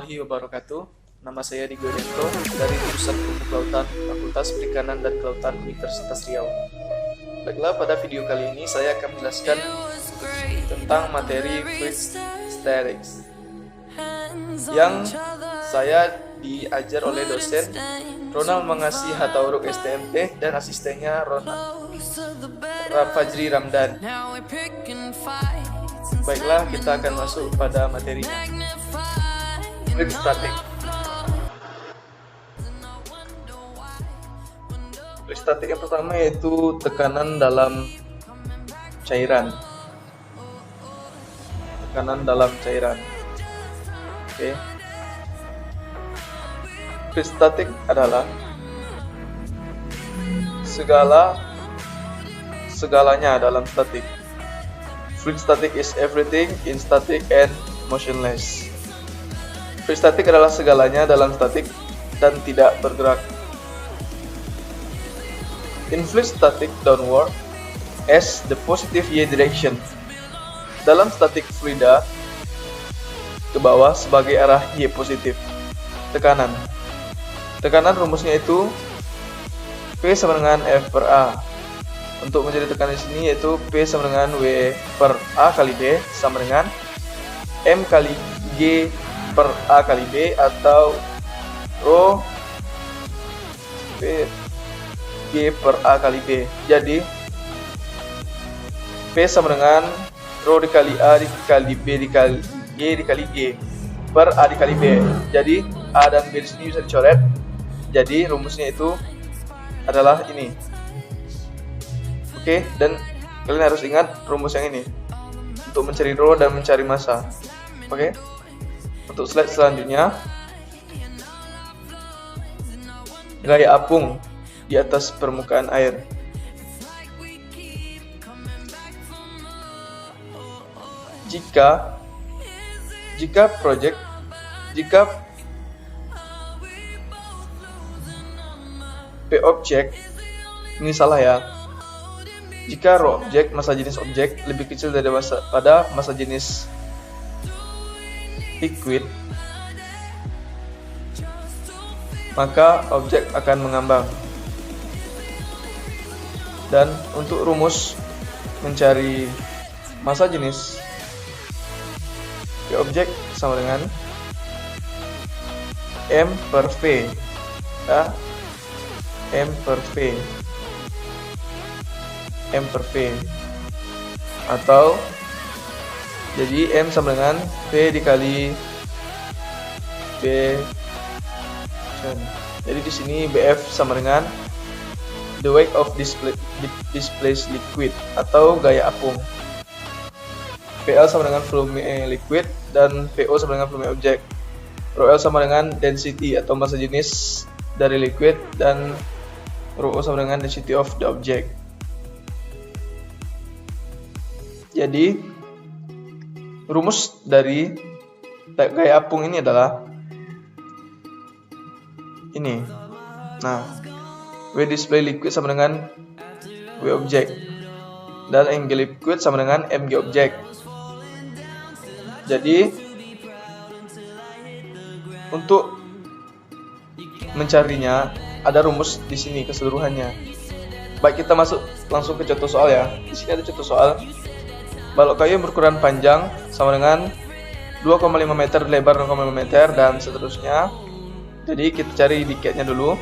warahmatullahi wabarakatuh. Nama saya Digo Dento dari jurusan Ilmu Kelautan, Fakultas Perikanan dan Kelautan Universitas Riau. Baiklah, pada video kali ini saya akan menjelaskan tentang materi Fluid Statics yang saya diajar oleh dosen Ronald Mangasi Hatauruk STMT dan asistennya Fajri Ramdan. Baiklah, kita akan masuk pada materinya. Fluid static. Fluid static yang pertama yaitu tekanan dalam cairan. Tekanan dalam cairan. Oke. Fluid static adalah segalanya dalam statik. Fluid static is everything in static and motionless. Fluid static adalah segalanya dalam statik dan tidak bergerak. In fluid static, downward as the positive y direction. Dalam statik fluida, ke bawah sebagai arah y positif. Tekanan rumusnya itu P sama dengan F per A. Untuk menjadi tekanan di sini yaitu P sama dengan W per A kali B sama dengan M kali G per A kali B atau Rho P G per A kali B. Jadi P sama dengan Rho dikali A dikali B dikali G dikali G per A dikali B. Jadi A dan B di sini bisa dicoret. Jadi rumusnya itu adalah ini. Oke, dan kalian harus ingat rumus yang ini untuk mencari rho dan mencari massa. Oke. Untuk slide selanjutnya, gaya apung di atas permukaan air. Jika P objek, ini salah ya. Jika rho objek, massa jenis objek lebih kecil dari massa jenis liquid, maka objek akan mengambang. Dan untuk rumus mencari massa jenis P objek sama dengan M per V, ya, M per V atau jadi M sama dengan V dikali B. Jadi di sini BF sama dengan the weight of displaced liquid atau gaya apung. PL sama dengan volume liquid dan VO sama dengan volume objek. ρL sama dengan density atau massa jenis dari liquid dan ρO sama dengan density of the object. Jadi rumus dari gaya apung ini adalah ini. Nah, W display liquid sama dengan W object dan angle liquid sama dengan MG object. Jadi untuk mencarinya ada rumus di sini keseluruhannya. Baik, kita masuk langsung ke contoh soal ya. Di sini ada contoh soal. Balok kayu berukuran panjang sama dengan 2,5 meter, lebar 0,5 meter dan seterusnya. Jadi kita cari diketnya dulu.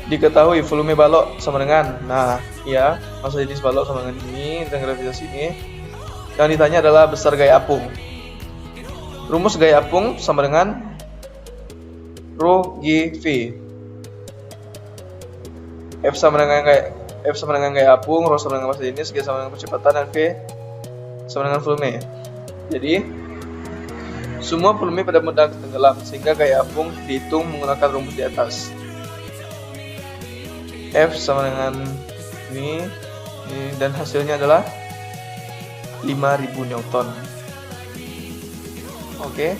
Diketahui volume balok sama dengan, nah ya, massa jenis balok sama dengan ini dan gravitasi ini. Yang ditanya adalah besar gaya apung. Rumus gaya apung sama dengan Rho G V. F sama dengan gaya apung, Rho sama dengan massa jenis, G sama dengan kecepatan, dan V sama dengan volume. Jadi semua volume pada mudah tenggelam sehingga gaya apung dihitung menggunakan rumus di atas. F sama dengan ini dan hasilnya adalah 5000 Newton. Oke.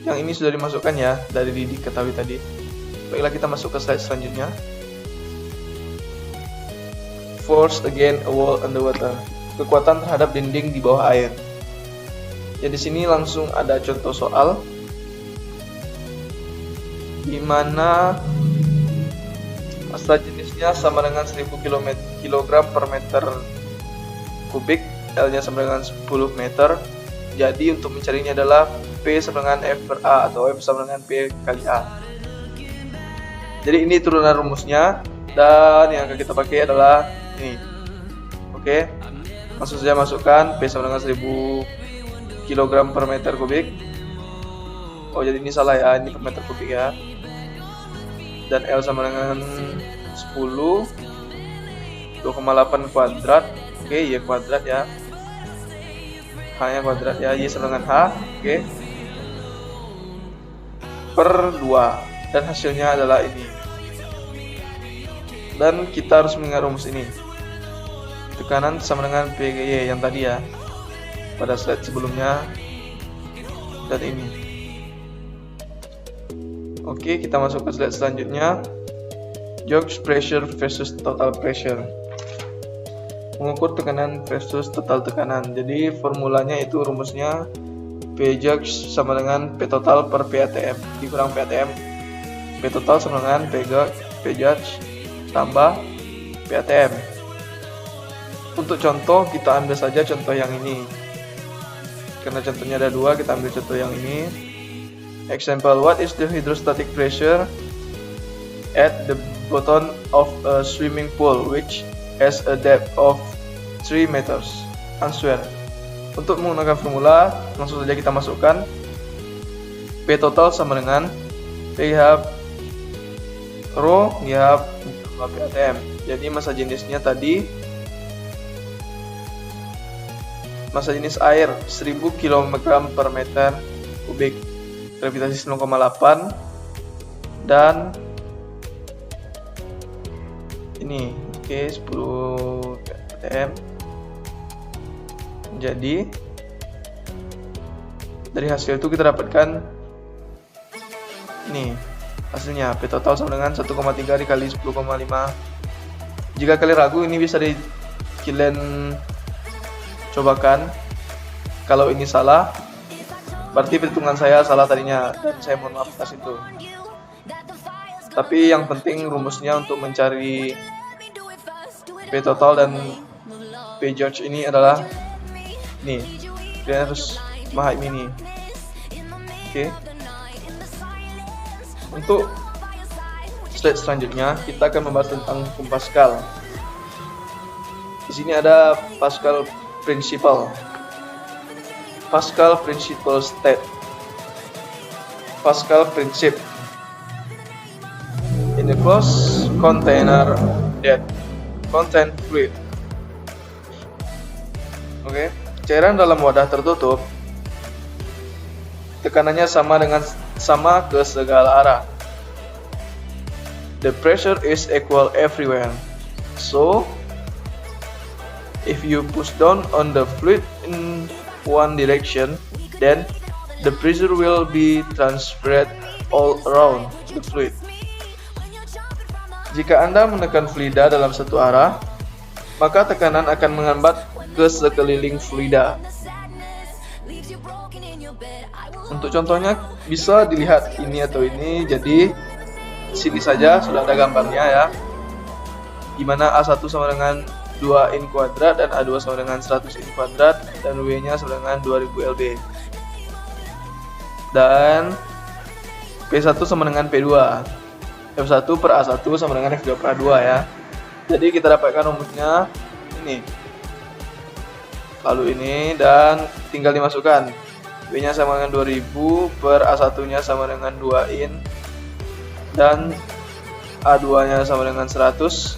Yang ini sudah dimasukkan ya dari diketahui tadi. Baiklah, kita masuk ke slide selanjutnya. Force against a wall underwater. Kekuatan terhadap dinding di bawah air. Jadi di sini langsung ada contoh soal di mana massa jenisnya sama dengan 1000 kg per meter kubik, L-nya sama dengan 10 meter. Jadi untuk mencarinya adalah P sama dengan F per A atau F sama dengan P kali A. Jadi ini turunan rumusnya, dan yang akan kita pakai adalah ini. Oke, langsung saja masukkan P sama dengan 1000 kg per meter kubik. Oh, jadi ini salah ya, ini per meter kubik ya. Dan L sama dengan 10, 2,8 kuadrat. Oke, Y kuadrat ya. H-nya kuadrat ya, Y sama dengan H. Oke, per 2. Dan hasilnya adalah ini. Dan kita harus mengingat rumus ini. Tekanan sama dengan PGY yang tadi ya, pada slide sebelumnya. Dan ini. Oke, kita masuk ke slide selanjutnya. Judge pressure versus total pressure. Mengukur tekanan versus total tekanan. Jadi formulanya itu rumusnya P judge sama dengan P total per P ATM dikurang P ATM. P total sama dengan P judge tambah P ATM. Untuk contoh kita ambil saja contoh yang ini. Karena contohnya ada dua, kita ambil contoh yang ini. Example, what is the hydrostatic pressure at the bottom of a swimming pool which has a depth of 3 meters? Answer. Untuk menggunakan formula, langsung saja kita masukkan P total sama dengan PH rho ya P ATM. Jadi massa jenisnya tadi, massa jenis air 1000 kg per meter kubik, gravitasi 0,8, dan ini oke 10 ATM. Jadi dari hasil itu kita dapatkan ini hasilnya, P total sama dengan 1,3 dikali 10,5. Jika kalian ragu, ini bisa kalian cobakan. Kalau ini salah, berarti perhitungan saya salah tadinya, dan saya mohon maaf atas itu. Tapi yang penting rumusnya untuk mencari P total dan P judge ini adalah ini. Kalian harus memahami ini. Oke. Untuk slide selanjutnya kita akan membahas tentang hukum Pascal. Di sini ada Pascal Principle. Pascal Principle state. Pascal Principle. In a closed container that contain fluid. Oke, cairan dalam wadah tertutup tekanannya sama ke segala arah. The pressure is equal everywhere. So, if you push down on the fluid in one direction, then the pressure will be transferred all around the fluid. Jika Anda menekan fluida dalam satu arah, maka tekanan akan mengambat ke sekeliling fluida. Untuk contohnya bisa dilihat ini atau ini. Jadi sini saja sudah ada gambarnya ya, dimana A1 sama dengan 2 in kuadrat dan A2 sama dengan 100 in kuadrat dan W nya sama dengan 2000 lb, dan P1 sama dengan P2, F1 per A1 sama dengan F2 per A2 ya. Jadi kita dapatkan rumusnya ini, lalu ini, dan tinggal dimasukkan. W nya sama dengan 2000 per A1 nya sama dengan 2 in, dan A2 nya sama dengan 100.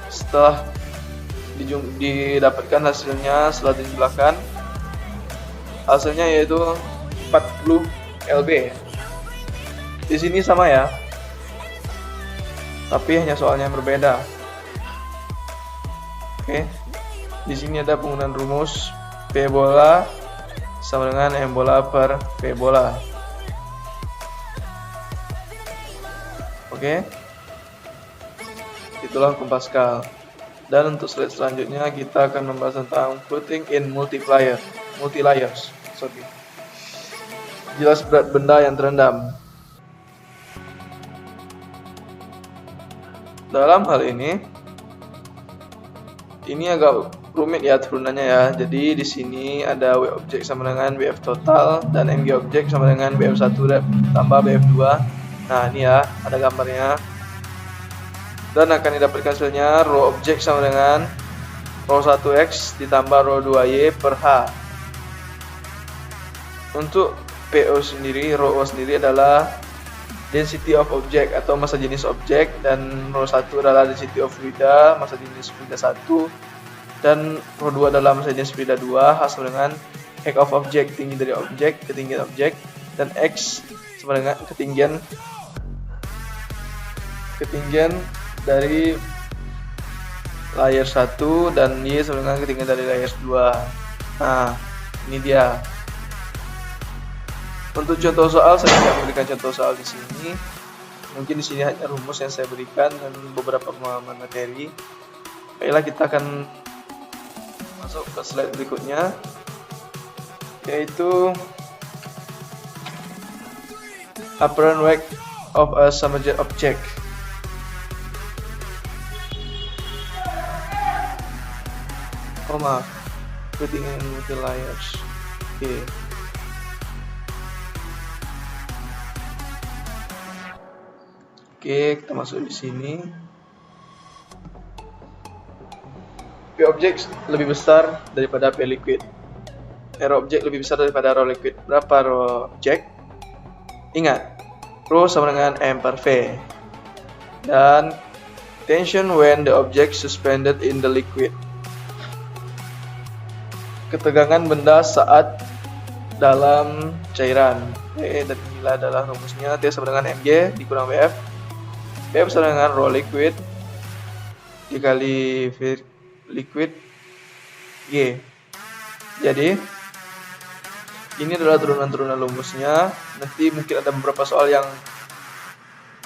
Setelah didapatkan hasilnya, setelah dijumlahkan, hasilnya yaitu 40 lb. Di sini sama ya, tapi hanya soalnya yang berbeda. Oke, di sini ada penggunaan rumus P bola sama dengan M bola per P bola. Oke, itulah hukum Pascal. Dan untuk slide selanjutnya kita akan membahas tentang floating in multi layers. Jelas berat benda yang terendam. Dalam hal ini agak rumit ya turunannya ya. Jadi di sini ada W objek sama dengan BF total dan MG objek sama dengan BF1 tambah BF2. Nah, ini ya, ada gambarnya. Dan akan didapatkan hasilnya rho objek sama dengan rho 1x ditambah rho 2y per H. Untuk PO sendiri, rho sendiri adalah density of object atau massa jenis objek, dan rho 1 adalah density of fluida, massa jenis fluida 1, dan rho 2 adalah massa jenis fluida 2, hasil dengan height of object, tinggi dari objek, ketinggian objek, dan X sama dengan ketinggian dari layer 1 dan Y sama dengan ketinggian dari layer 2. Nah, ini dia. Untuk contoh soal, saya tidak memberikan contoh soal di sini. Mungkin di sini hanya rumus yang saya berikan dan beberapa pemahaman materi. Baiklah, kita akan masuk ke slide berikutnya, yaitu apparent weight of a subject object. Oh maaf, ketinggian multi layers. Oke. Oke, kita masuk di sini. P objek lebih besar daripada P liquid. R objek lebih besar daripada rho liquid. Berapa rho objek? Ingat, rho sama dengan M per V. Dan tension when the object suspended in the liquid. Ketegangan benda saat dalam cairan. Dan inilah adalah rumusnya. T sama dengan Mg dikurang Bf. BF sama dengan rho liquid dikali V liquid G. Jadi ini adalah turunan-turunan rumusnya. Nanti mungkin ada beberapa soal yang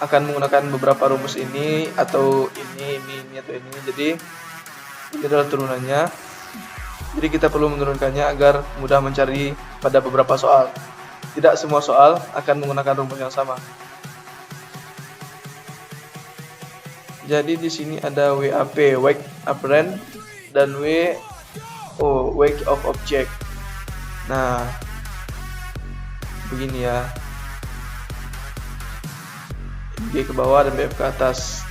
akan menggunakan beberapa rumus ini atau ini atau ini. Jadi ini adalah turunannya. Jadi kita perlu menurunkannya agar mudah mencari pada beberapa soal. Tidak semua soal akan menggunakan rumus yang sama. Jadi di sini ada WAP, weight apparent, dan WO, weight of object. Nah, begini ya. G ke bawah dan BF ke atas,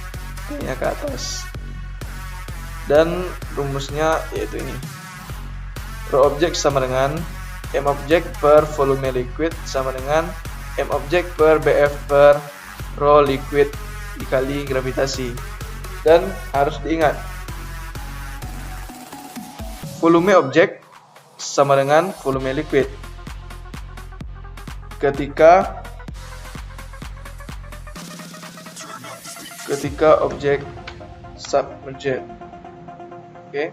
T-nya ke atas. Dan rumusnya yaitu ini. Rho objek sama dengan M objek per volume liquid sama dengan M objek per BF per rho liquid dikali gravitasi. Dan harus diingat, volume objek sama dengan volume liquid ketika objek submerged. Oke.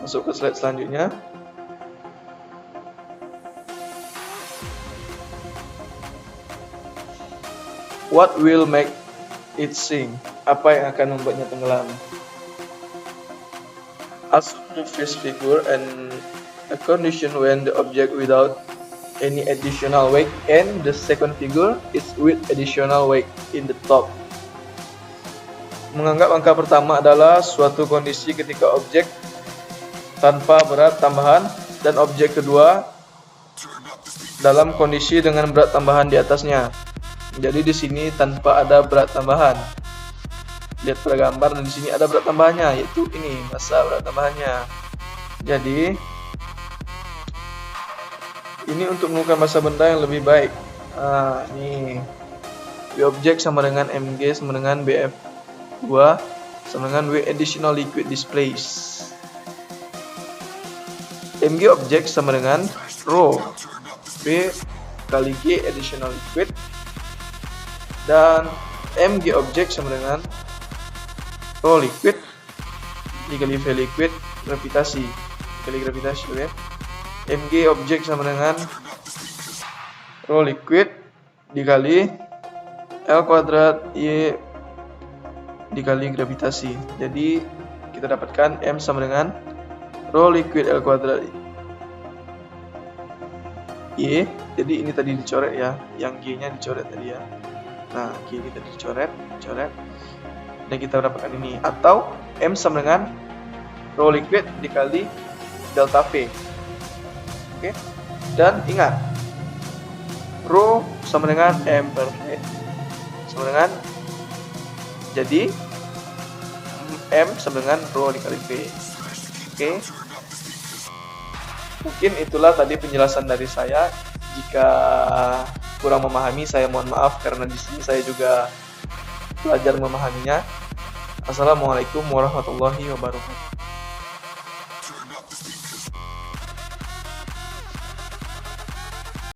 Masuk ke slide selanjutnya. What will make it sink? Apa yang akan membuatnya tenggelam? As the first figure and a condition when the object without any additional weight, and the second figure is with additional weight in the top. Menganggap angka pertama adalah suatu kondisi ketika objek tanpa berat tambahan dan objek kedua dalam kondisi dengan berat tambahan di atasnya. Jadi di sini tanpa ada berat tambahan. Lihat pada gambar, dan di sini ada berat tambahannya, yaitu ini massa berat tambahannya. Jadi ini untuk menentukan massa benda yang lebih baik. Nah, ini W objek sama dengan Mg sama dengan Bf2 sama dengan W additional liquid displaced. Mg objek sama dengan rho V kali G additional liquid, dan Mg objek sama dengan rho liquid dikali V liquid gravitasi dikali gravitasi, ya. Mg objek sama dengan rho liquid dikali L kuadrat Y dikali gravitasi. Jadi kita dapatkan M sama dengan rho liquid L kuadrat Y. Jadi ini tadi dicoret ya, yang G nya dicoret tadi ya. Nah, G ini tadi dicoret, dan kita dapatkan ini, atau M sama dengan rho liquid dikali delta V. Oke. Dan ingat, rho sama dengan M per V sama dengan, jadi M sama dengan rho dikali V. Oke. Mungkin itulah tadi penjelasan dari saya. Jika kurang memahami, saya mohon maaf karena di sini saya juga belajar memahaminya. Assalamualaikum warahmatullahi wabarakatuh.